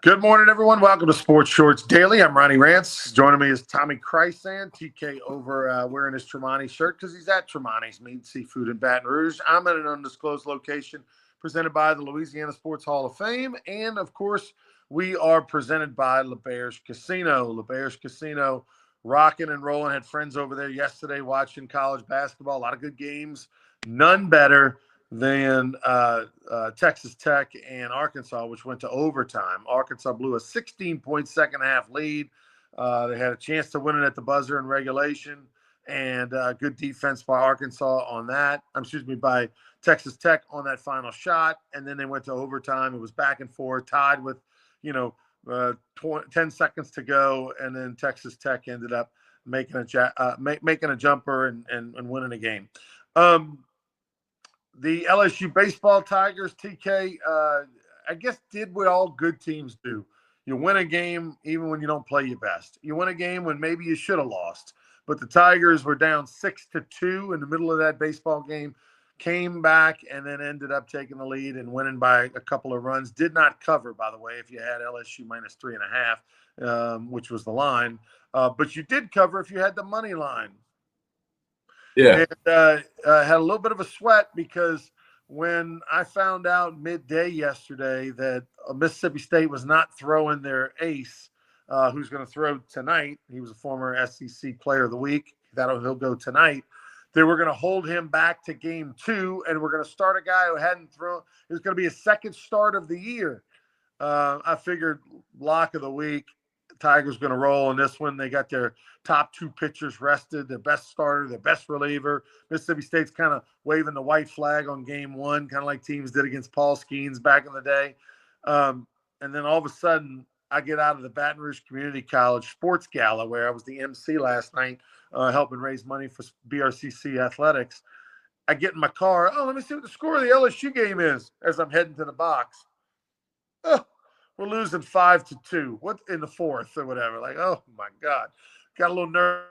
Good morning, everyone. Welcome to Sports Shorts Daily. I'm Ronnie Rance. Joining me is Tommy Chrysan, TK over wearing his Tremonti shirt because he's at Tremonti's Meat Seafood in Baton Rouge. I'm at an undisclosed location presented by the Louisiana Sports Hall of Fame. And, of course, we are presented by LeBear's Casino. LeBear's Casino rocking and rolling. Had friends over there yesterday watching college basketball. A lot of good games. None better than Texas Tech and Arkansas, which went to overtime. Arkansas blew a 16-point second-half lead. They had a chance to win it at the buzzer in regulation, and good defense by Arkansas on that. By Texas Tech on that final shot, and then they went to overtime. It was back and forth, tied with, 10 seconds to go, and then Texas Tech ended up making a jumper and winning a game. The LSU baseball Tigers, TK, I guess did what all good teams do. You win a game even when you don't play your best. You win a game when maybe you should have lost. But the Tigers were down 6-2 in the middle of that baseball game, came back, and then ended up taking the lead and winning by a couple of runs. Did not cover, by the way, if you had LSU minus 3.5, which was the line. But you did cover if you had the money line. Yeah. And had a little bit of a sweat because when I found out midday yesterday that Mississippi State was not throwing their ace, who's going to throw tonight. He was a former SEC Player of the Week. He'll go tonight. They were going to hold him back to game 2, and we're going to start a guy who hadn't thrown. It was going to be his second start of the year. I figured lock of the week. Tigers going to roll in this one. They got their top 2 pitchers rested, their best starter, their best reliever. Mississippi State's kind of waving the white flag on game 1, kind of like teams did against Paul Skeens back in the day. And then all of a sudden, I get out of the Baton Rouge Community College Sports Gala, where I was the MC last night, helping raise money for BRCC Athletics. I get in my car. Oh, let me see what the score of the LSU game is as I'm heading to the box. Oh, we're losing 5-2. What in the 4th or whatever? Like, oh my God, got a little nerve.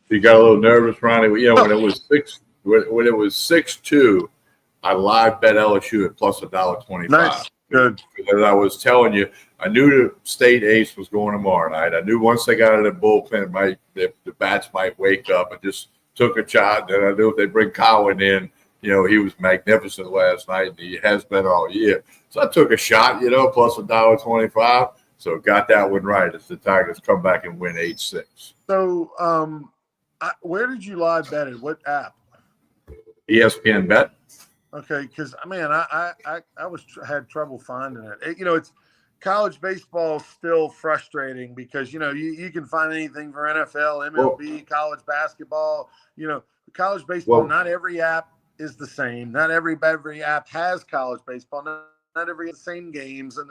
You got a little nervous, Ronnie. Yeah, when it was 6-2, I live bet LSU at plus $1.25. Nice, good. Because I was telling you, I knew the state ace was going tomorrow night. I knew once they got in the bullpen, the bats might wake up. I just took a shot. And I knew if they bring Cowan in, he was magnificent last night, and he has been all year. So I took a shot, plus $1.25. So got that one right as the Tigers come back and win 8-6. So, where did you live bet it? What app? ESPN Bet. Okay, because I had trouble finding it. It's college baseball still frustrating because you can find anything for NFL, MLB, college basketball. College baseball. Not every app is the same. Not every app has college baseball. Not every same games, and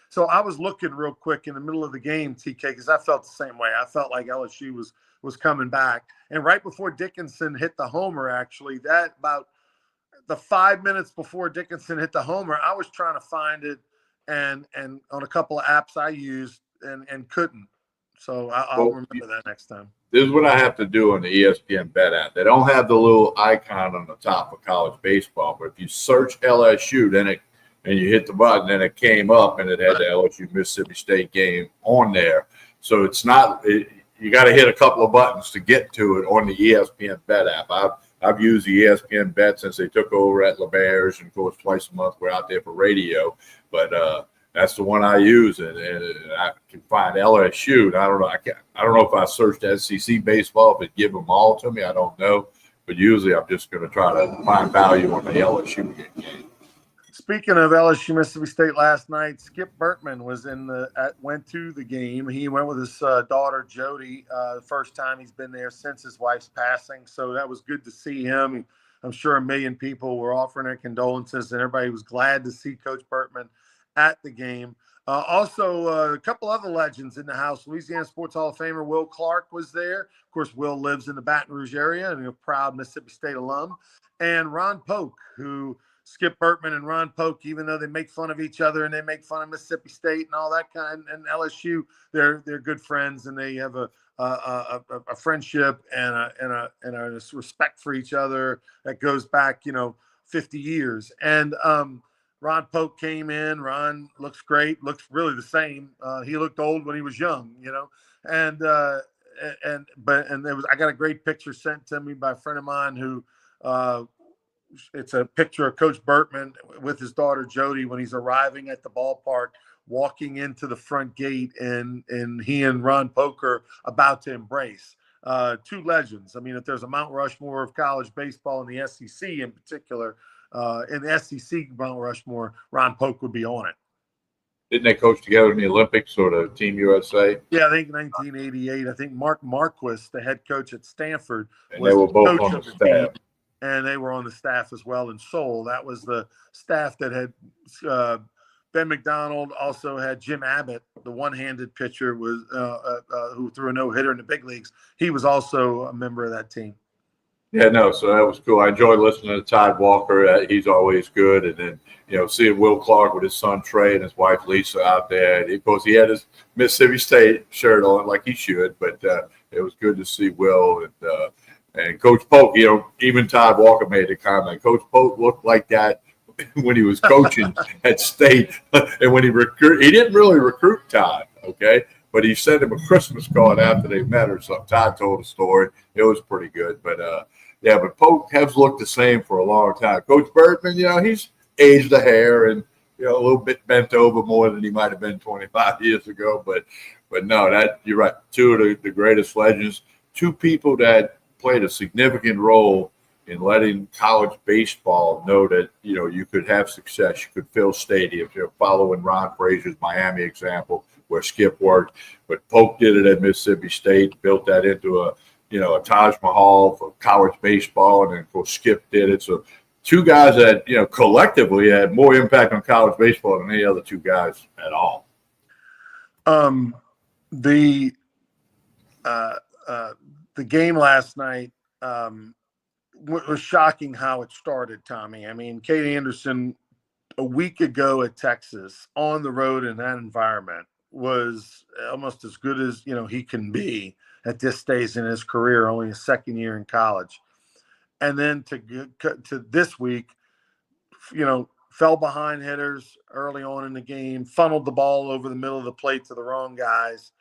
So I was looking real quick in the middle of the game, TK, because I felt the same way. I felt like LSU was coming back, and right before Dickinson hit the homer, actually, that about the 5 minutes before Dickinson hit the homer, I was trying to find it and on a couple of apps I used and couldn't. So I'll remember that next time. This is what I have to do on the ESPN Bet app. They don't have the little icon on the top of college baseball, but if you search LSU, and you hit the button, then it came up and it had the LSU Mississippi State game on there. So it's not you got to hit a couple of buttons to get to it on the ESPN Bet app. I've used the ESPN Bet since they took over at LeBear's, and of course twice a month we're out there for radio. But that's the one I use, and I can find LSU. And I don't know if I searched SEC baseball if it give them all to me. I don't know, but usually I'm just going to try to find value on the LSU game. Speaking of LSU Mississippi State last night, Skip Bertman went to the game. He went with his daughter Jody, the first time he's been there since his wife's passing. So that was good to see him. I'm sure a million people were offering their condolences, and everybody was glad to see Coach Bertman at the game. Also, a couple other legends in the house. Louisiana Sports Hall of Famer Will Clark was there. Of course, Will lives in the Baton Rouge area and a proud Mississippi State alum. And Ron Polk, who Skip Bertman and Ron Polk, even though they make fun of each other and they make fun of Mississippi State and all that kind, and LSU, they're good friends, and they have a friendship and a respect for each other that goes back 50 years. And Ron Polk came in. Ron looks great, looks really the same. He looked old when he was young, and there was, I got a great picture sent to me by a friend of mine who it's a picture of Coach Bertman with his daughter Jody when he's arriving at the ballpark, walking into the front gate, and he and Ron Polk are about to embrace. Two legends. I mean, if there's a Mount Rushmore of college baseball in the SEC in particular, in the SEC Mount Rushmore, Ron Polk would be on it. Didn't they coach together in the Olympics or the Team USA? Yeah, I think 1988. I think Mark Marquis, the head coach at Stanford, and they were both on the staff. Team, and they were on the staff as well in Seoul. That was the staff that had Ben McDonald, also had Jim Abbott, the one-handed pitcher, was who threw a no-hitter in the big leagues. He was also a member of that team. Yeah, no, so that was cool. I enjoyed listening to Todd Walker. He's always good. And then, seeing Will Clark with his son Trey and his wife Lisa out there. And of course, he had his Mississippi State shirt on like he should. But it was good to see Will and Coach Polk. Even Todd Walker made a comment. Coach Polk looked like that when he was coaching at State. And when he didn't really recruit Todd, okay? But he sent him a Christmas card after they met or something. Todd told a story. It was pretty good. But but Polk has looked the same for a long time. Coach Bertman, he's aged a hair and a little bit bent over more than he might have been 25 years ago. But no, that you're right. Two of the greatest legends, two people that played a significant role in letting college baseball know that you could have success. You could fill stadiums. Following Ron Frazier's Miami example, where Skip worked, but Polk did it at Mississippi State, built that into a Taj Mahal for college baseball, and then of course Skip did it. So two guys that collectively had more impact on college baseball than any other two guys at all. The game last night was shocking how it started, Tommy. I mean, Kate Anderson a week ago at Texas on the road in that environment was almost as good as he can be at this stage in his career, only his second year in college. And then to this week, fell behind hitters early on in the game, funneled the ball over the middle of the plate to the wrong guys,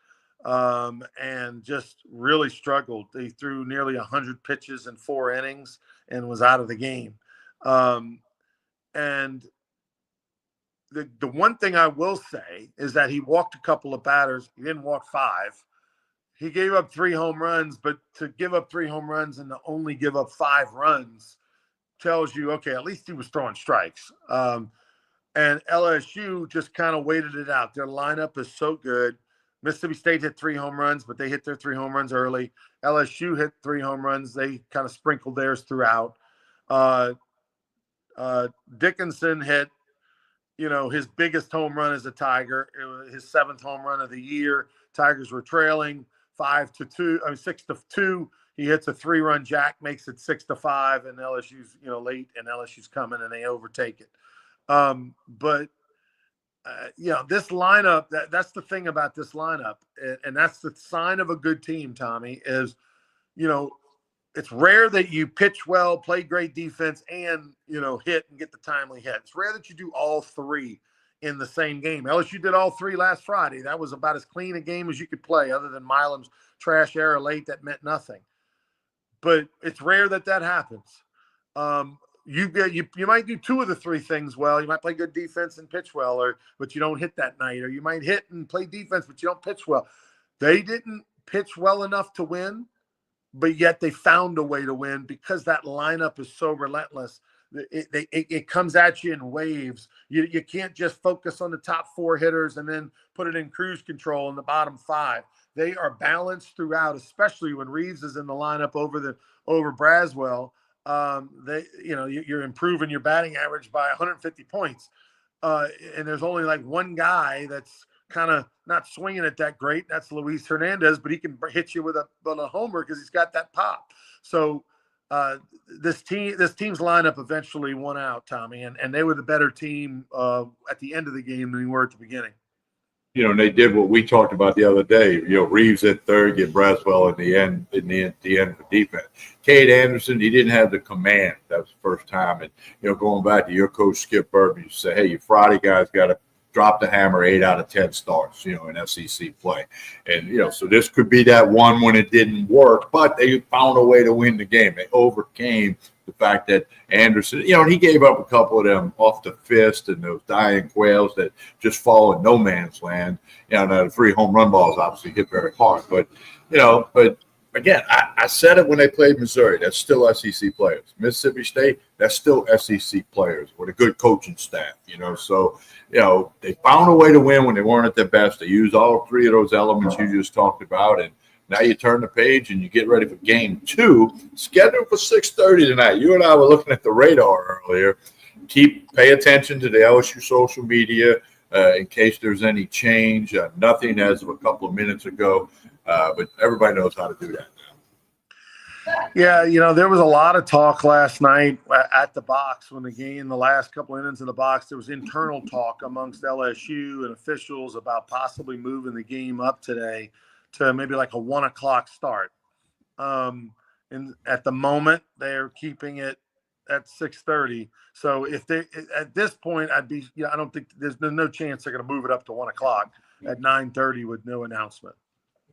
and just really struggled. He threw nearly 100 pitches in 4 innings and was out of the game. And the one thing I will say is that he walked a couple of batters. He didn't walk 5. He gave up 3 home runs, but to give up 3 home runs and to only give up 5 runs tells you, okay, at least he was throwing strikes. And LSU just kind of waited it out. Their lineup is so good. Mississippi State hit 3 home runs, but they hit their 3 home runs early. LSU hit 3 home runs. They kind of sprinkled theirs throughout. Dickinson hit, his biggest home run as a Tiger. It was his 7th home run of the year. Tigers were trailing 6-2. He hits a 3-run jack, makes it 6-5, and LSU's late, and LSU's coming, and they overtake it. This lineup, that's the thing about this lineup, and that's the sign of a good team, Tommy, is it's rare that you pitch well, play great defense, and hit and get the timely hit. It's rare that you do all 3 in the same game. LSU did all 3 last Friday. That was about as clean a game as you could play, other than Milam's trash error late that meant nothing. But it's rare that happens. You might do 2 of the 3 things well. You might play good defense and pitch well, but you don't hit that night. Or you might hit and play defense, but you don't pitch well. They didn't pitch well enough to win, but yet they found a way to win because that lineup is so relentless. It comes at you in waves. You can't just focus on the top 4 hitters and then put it in cruise control in the bottom 5. They are balanced throughout, especially when Reeves is in the lineup over Braswell. You're improving your batting average by 150 points. And there's only like one guy that's kind of not swinging it that great. That's Luis Hernandez, but he can hit you with a homer because he's got that pop. So this team's lineup eventually won out, Tommy, and they were the better team at the end of the game than they were at the beginning. And they did what we talked about the other day. Reeves at third, get Braswell at the end, the end for defense. Cade Anderson, he didn't have the command. That was the first time. And going back to your coach Skip Burton, you say, hey, your Friday guys got to drop the hammer 8 out of 10 starts, in SEC play. And, so this could be that one when it didn't work, but they found a way to win the game. They overcame the fact that Anderson, he gave up a couple of them off the fist and those dying quails that just fall in no man's land. Now the 3 home run balls obviously hit very hard, but again, I said it when they played Missouri. That's still SEC players. Mississippi State, that's still SEC players with a good coaching staff, So, they found a way to win when they weren't at their best. They used all 3 of those elements you just talked about. And now you turn the page and you get ready for game 2, scheduled for 6:30 tonight. You and I were looking at the radar earlier. Pay attention to the LSU social media in case there's any change. Nothing as of a couple of minutes ago. But everybody knows how to do that now. Yeah, there was a lot of talk last night at the box when the last couple innings of the box, there was internal talk amongst LSU and officials about possibly moving the game up today to maybe like a 1 o'clock start. And at the moment, they're keeping it at 6:30. So at this point, I don't think there's no chance they're going to move it up to 1 o'clock at 9:30 with no announcement.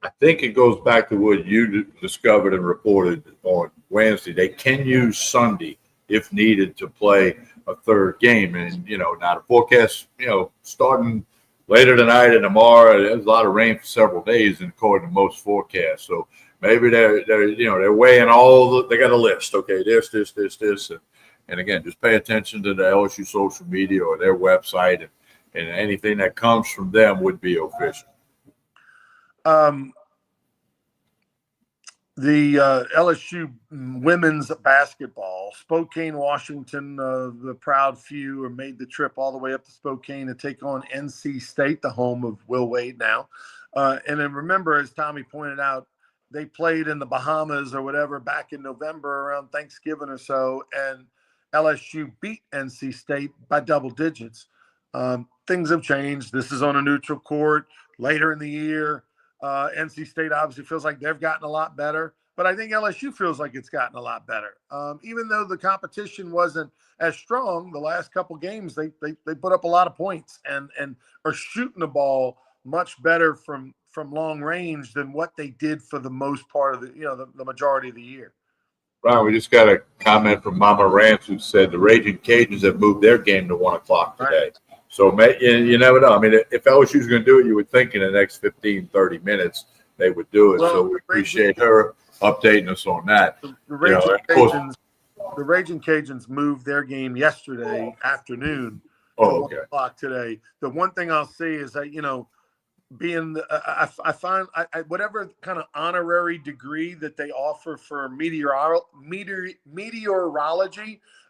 I think it goes back to what you discovered and reported on Wednesday. They can use Sunday if needed to play a third game. And, now the forecast, starting later tonight and tomorrow, there's a lot of rain for several days, according to most forecasts. So maybe they're weighing they got a list. Okay, this. And again, just pay attention to the LSU social media or their website, and anything that comes from them would be official. The LSU women's basketball, Spokane, Washington, the proud few made the trip all the way up to Spokane to take on NC State, the home of Will Wade now. And then remember, as Tommy pointed out, they played in the Bahamas or whatever back in November around Thanksgiving or so, and LSU beat NC State by double digits. Things have changed. This is on a neutral court later in the year. NC State obviously feels like they've gotten a lot better, but I think LSU feels like it's gotten a lot better. Even though the competition wasn't as strong the last couple games, they put up a lot of points and are shooting the ball much better from long range than what they did for the most part of the majority of the year. Ron, we just got a comment from Mama Rance who said the Raging Cajuns have moved their game to 1 o'clock today. Right. So you never know. I mean, if LSU is going to do it, you would think in the next 15, 30 minutes they would do it. Well, so we appreciate her updating us on that. The Raging Cajuns moved their game yesterday afternoon to 1 o'clock today. The one thing I'll say is that, I find whatever kind of honorary degree that they offer for meteorology,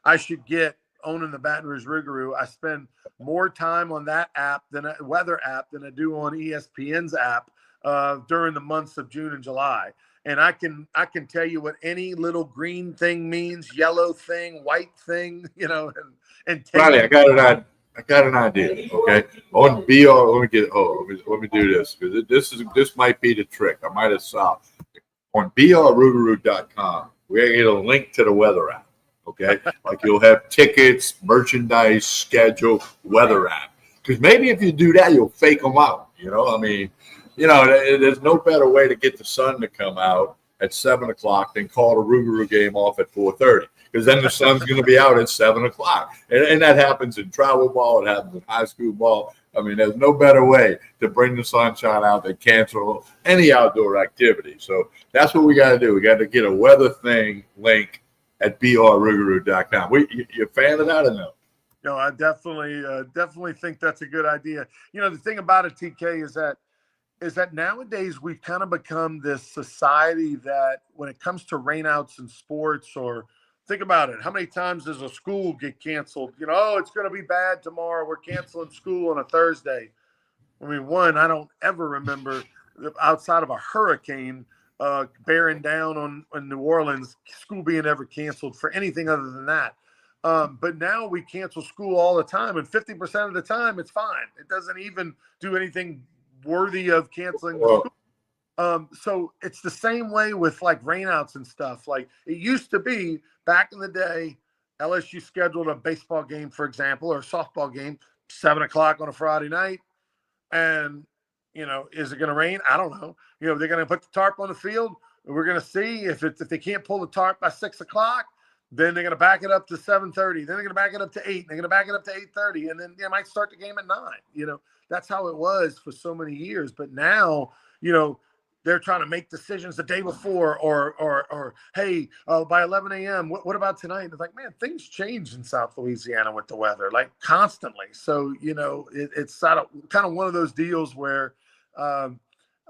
I should get owning the Baton Rouge Rougarou. I spend more time on that app weather app than I do on ESPN's app during the months of June and July. And I can tell you what any little green thing means, yellow thing, white thing, and Ronnie, I got an idea. Okay, on BR, let me do this because this might be the trick. I might have solved on brrougarou.com. We're going to get a link to the weather app. Okay, like you'll have tickets, merchandise, schedule, weather app. Because maybe if you do that, you'll fake them out. There's no better way to get the sun to come out at 7 o'clock than call the Rougarou game off at 4:30. Because then the sun's going to be out at 7 o'clock. And that happens in travel ball. It happens in high school ball. I mean, there's no better way to bring the sunshine out than cancel any outdoor activity. So that's what we got to do. We got to get a weather thing link at brrougarou.com. You a fan of that or no? No, I definitely think that's a good idea. The thing about it, TK, is that nowadays we've kind of become this society that when it comes to rainouts in sports, or think about it, how many times does a school get canceled? It's going to be bad tomorrow. We're canceling school on a Thursday. I mean, I don't ever remember outside of a hurricane bearing down on New Orleans, school being ever canceled for anything other than that. But now we cancel school all the time, and 50% of the time it's fine. It doesn't even do anything worthy of canceling the school. So it's the same way with like rainouts and stuff. Like it used to be back in the day, LSU scheduled a baseball game, for example, or a softball game, 7:00 on a Friday night. And, is it going to rain? I don't know. They're going to put the tarp on the field. We're going to see if they can't pull the tarp by 6:00, then they're going to back it up to 7:30. Then they're going to back it up to 8. They're going to back it up to 8:30. And then they might start the game at 9. That's how it was for so many years. But now, they're trying to make decisions the day before or hey, by 11 a.m., what about tonight? It's like, man, things change in South Louisiana with the weather, like constantly. So, it's kind of one of those deals where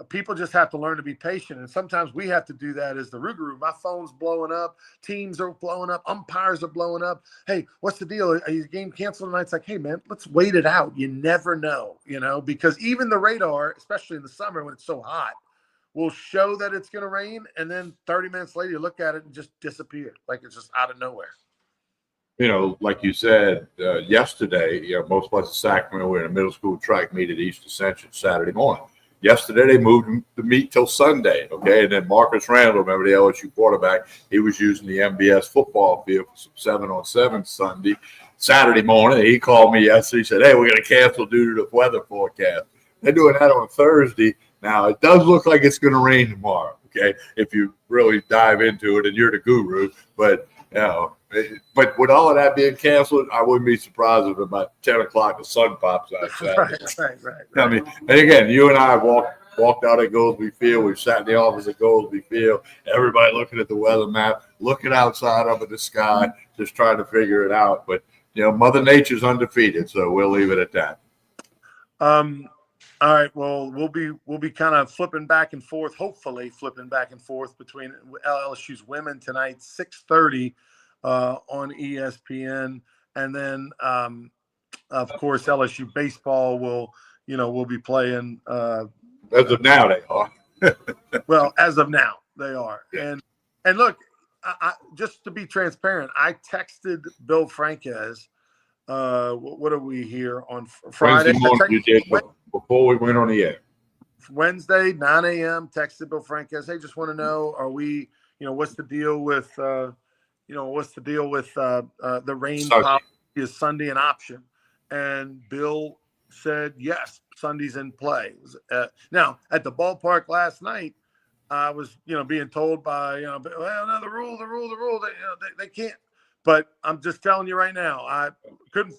people just have to learn to be patient. And sometimes we have to do that as the Rougarou. My phone's blowing up. Teams are blowing up. Umpires are blowing up. Hey, what's the deal? Are your game canceled tonight? It's like, hey, man, let's wait it out. You never know, because even the radar, especially in the summer when it's so hot, will show that it's going to rain, and then 30 minutes later, you look at it and just disappear, like it's just out of nowhere. Like you said yesterday, most places in Sacramento, we're in a middle school track meet at East Ascension Saturday morning. Yesterday, they moved the meet till Sunday, okay? And then Marcus Randall, remember the LSU quarterback, he was using the MBS football field for some 7-on-7 Saturday morning. He called me yesterday. He said, hey, we're going to cancel due to the weather forecast. They're doing that on Thursday. Now, it does look like it's going to rain tomorrow, okay, if you really dive into it and you're the guru. But, but with all of that being canceled, I wouldn't be surprised if about 10 o'clock the sun pops outside. Right. I mean, and again, you and I walked out at Goldsby Field. We've sat in the office at Goldsby Field. Everybody looking at the weather map, looking outside up at the sky, just trying to figure it out. But, Mother Nature's undefeated, so we'll leave it at that. All right. Well, we'll be kind of flipping back and forth, hopefully flipping back and forth between LSU's women tonight, 6:30 on ESPN. And then, of course, LSU baseball will be playing. As of now, they are. Well, as of now, they are. Yeah. And look, I just to be transparent, I texted Bill Franquez. What are we here on Friday? Wednesday morning, you did before we went on the air. Wednesday, 9 a.m. Texted Bill Franquez. Hey, just want to know, are we, what's the deal with, the rain policy? Is Sunday an option? And Bill said yes, Sunday's in play. Now at the ballpark last night, I was, being told by, well, no, the rule, they can't. But I'm just telling you right now, I couldn't.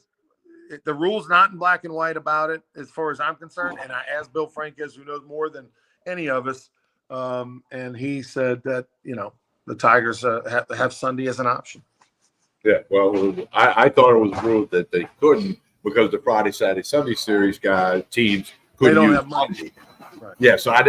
The rule's not in black and white about it, as far as I'm concerned. And I asked Bill Franquez, who knows more than any of us, and he said that the Tigers have Sunday as an option. Yeah, well, I thought it was ruled that they couldn't because the Friday, Saturday, Sunday series teams couldn't use Monday. Right. Yeah, so I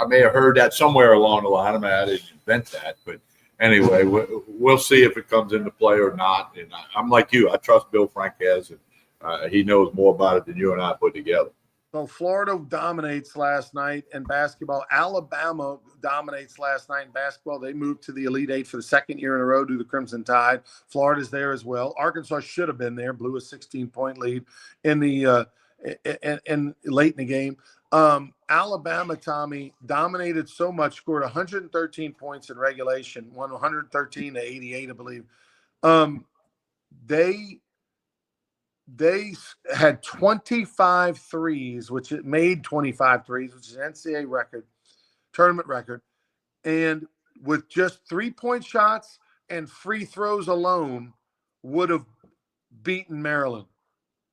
may have heard that somewhere along the line. I mean, I didn't invent that, but. Anyway, we'll see if it comes into play or not. And I'm like you. I trust Bill Franquez, and he knows more about it than you and I put together. So Florida dominates last night in basketball. Alabama dominates last night in basketball. They moved to the Elite Eight for the second year in a row due to the Crimson Tide. Florida's there as well. Arkansas should have been there. Blew a 16-point lead in the late in the game. Alabama, Tommy, dominated so much, scored 113 points in regulation, won 113 to 88, I believe. They had 25 threes, which it made 25 threes, which is an NCAA tournament record. And with just 3-point shots and free throws alone, would have beaten Maryland.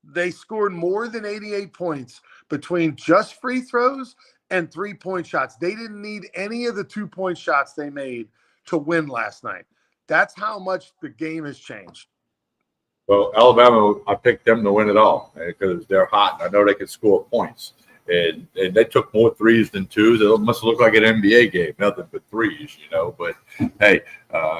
They scored more than 88 points between just free throws and 3-point shots. They didn't need any of the 2-point shots they made to win last night. That's how much the game has changed. Well, Alabama, I picked them to win it all because they're hot. I know they can score points. And they took more threes than twos. It must look like an NBA game, nothing but threes, But, hey,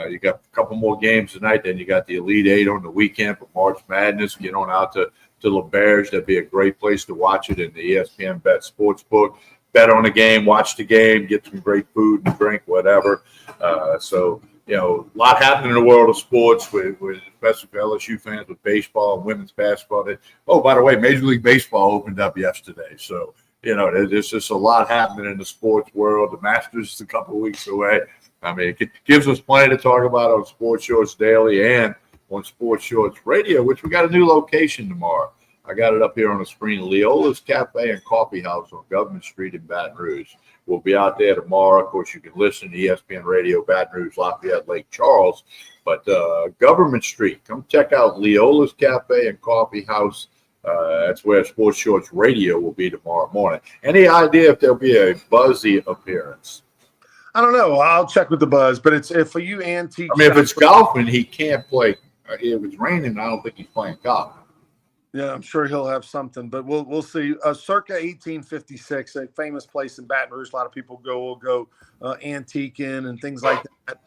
you got a couple more games tonight. Then you got the Elite Eight on the weekend for March Madness. Get on out to LaBerge. That'd be a great place to watch it in the ESPN Bet Sportsbook. bet on the game, watch the game, get some great food and drink, whatever. So, a lot happening in the world of sports, with especially for LSU fans with baseball and women's basketball. Oh, by the way, Major League Baseball opened up yesterday. So, there's just a lot happening in the sports world. The Masters is a couple of weeks away. I mean, it gives us plenty to talk about on Sports Shorts Daily and on Sports Shorts Radio, which we got a new location tomorrow. I got it up here on the screen. Leola's Cafe and Coffee House on Government Street in Baton Rouge. We'll be out there tomorrow. Of course, you can listen to ESPN Radio, Baton Rouge, Lafayette, Lake Charles. But Government Street, come check out Leola's Cafe and Coffee House. That's where Sports Shorts Radio will be tomorrow morning. Any idea if there'll be a Buzzy appearance? I don't know. I'll check with the Buzz, but it's if for you antique. I mean, if it's golfing, he can't play. If it's raining, I don't think he's playing golf. Yeah, I'm sure he'll have something, but we'll see. Circa 1856, a famous place in Baton Rouge. A lot of people will go antiquing and things like that.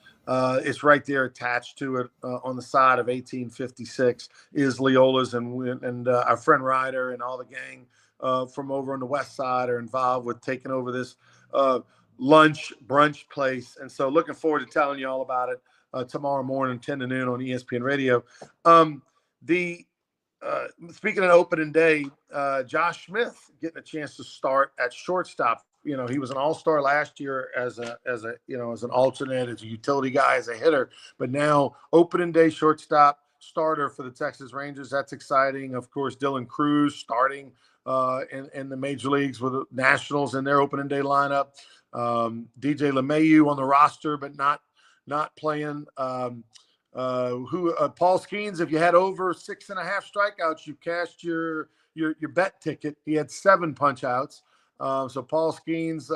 It's right there attached to it on the side of 1856 is Leola's, and our friend Ryder and all the gang from over on the west side are involved with taking over this lunch brunch place. And so looking forward to telling you all about it tomorrow morning, 10 to noon on ESPN Radio. Speaking of opening day, Josh Smith getting a chance to start at shortstop. He was an all-star last year as an alternate, as a utility guy, as a hitter, but now opening day shortstop starter for the Texas Rangers. That's exciting. Of course, Dylan Cruz starting in the major leagues with the Nationals in their opening day lineup. DJ LeMahieu on the roster, but not playing. Paul Skeens, if you had over 6.5 strikeouts, you cashed your bet ticket. He had 7 punch outs. So Paul Skeens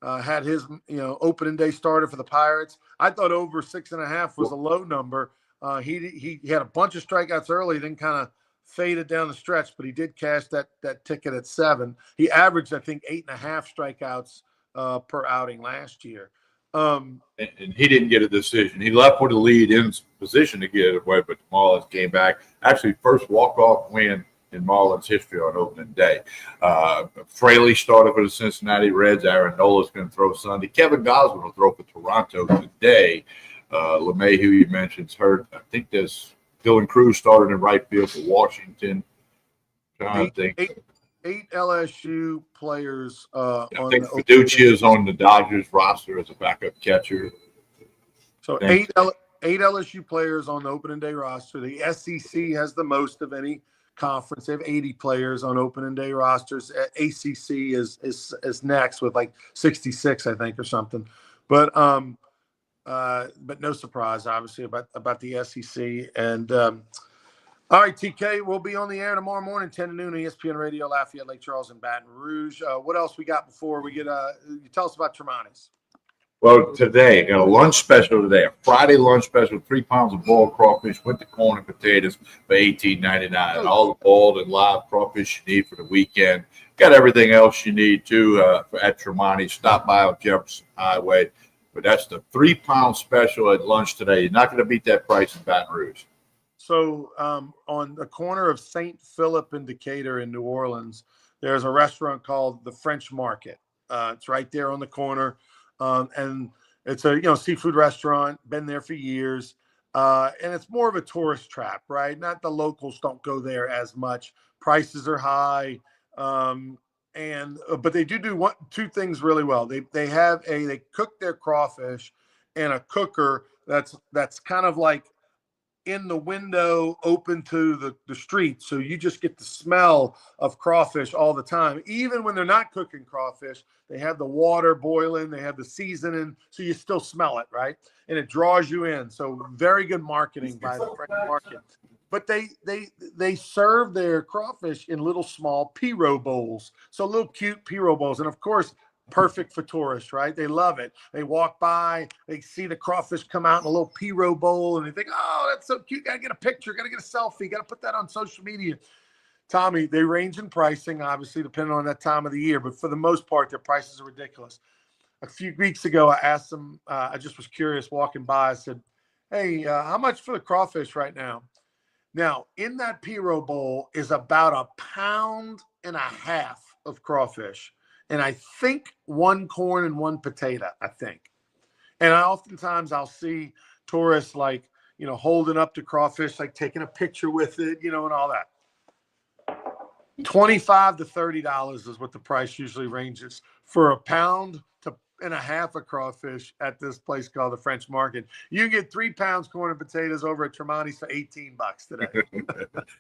had his opening day starter for the Pirates. I thought over 6.5 was a low number. He had a bunch of strikeouts early, then kind of faded down the stretch, but he did cash that ticket at 7. He averaged, I think, 8.5 strikeouts per outing last year. And he didn't get a decision. He left with a lead in position to get it away, but the Marlins came back. Actually, first walk-off win in Marlins history on opening day. Fraley started for the Cincinnati Reds. Aaron Nola's going to throw Sunday. Kevin Gosman will throw for Toronto today. LeMahieu, you mentioned, is hurt. I think there's Dylan Cruz started in right field for Washington. I think 8 LSU players. I think Fiducia is on the Dodgers roster as a backup catcher. So 8 LSU players on the opening day roster. The SEC has the most of any conference. They have 80 players on opening day rosters. ACC is next with like 66, I think, or something. But no surprise, obviously, about the SEC. And all right, TK, we'll be on the air tomorrow morning, 10 to noon, ESPN Radio, Lafayette, Lake Charles, and Baton Rouge. What else we got before we get you tell us about Tremonti's? Well, today, got a lunch special today, a Friday lunch special, 3 pounds of boiled crawfish with the corn and potatoes for $18.99. All the boiled and live crawfish you need for the weekend. Got everything else you need, too, at Tremonti's. Stop by on Jefferson Highway. But that's the 3-pound special at lunch today. You're not going to beat that price in Baton Rouge. So on the corner of St. Philip and Decatur in New Orleans, there's a restaurant called the French Market. It's right there on the corner. And it's a seafood restaurant, been there for years. And it's more of a tourist trap, right? Not the locals don't go there as much. Prices are high. But they do 2 things really well. They cook their crawfish in a cooker that's kind of like in the window open to the street. So you just get the smell of crawfish all the time. Even when they're not cooking crawfish, they have the water boiling, they have the seasoning, so you still smell it, right? And it draws you in. So very good marketing by the French Market. But they serve their crawfish in little small Piro bowls. So little cute Piro bowls. And of course, perfect for tourists, right? They love it. They walk by, they see the crawfish come out in a little Piro bowl, and they think, oh, that's so cute. Got to get a picture, got to get a selfie, got to put that on social media. Tommy, they range in pricing, obviously, depending on that time of the year. But for the most part, their prices are ridiculous. A few weeks ago, I asked them, I just was curious walking by. I said, hey, how much for the crawfish right now? Now, in that Piro bowl is about 1.5 pounds of crawfish. and I think one corn and one potato, I think. And oftentimes I'll see tourists like, holding up the crawfish, like taking a picture with it, and all that. $25 to $30 is what the price usually ranges for a pound to and a half of crawfish at this place called the French Market. You can get 3 pounds corn and potatoes over at Tremonti's for $18 today.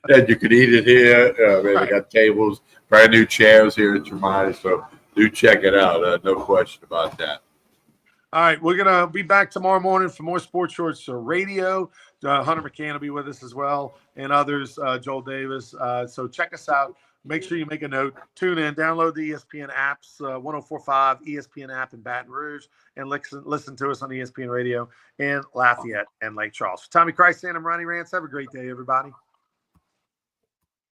And you can eat it here. They Right. got tables, brand new chairs here at Tremonti, so do check it out. No question about that. All right, we're going to be back tomorrow morning for more Sports Shorts Radio. Hunter McCann will be with us as well, and others, Joel Davis. So check us out. Make sure you make a note. Tune in. Download the ESPN apps, 1045 ESPN app in Baton Rouge, and listen to us on ESPN Radio in Lafayette and Lake Charles. For Tommy Christ and I'm Ronnie Rance. Have a great day, everybody.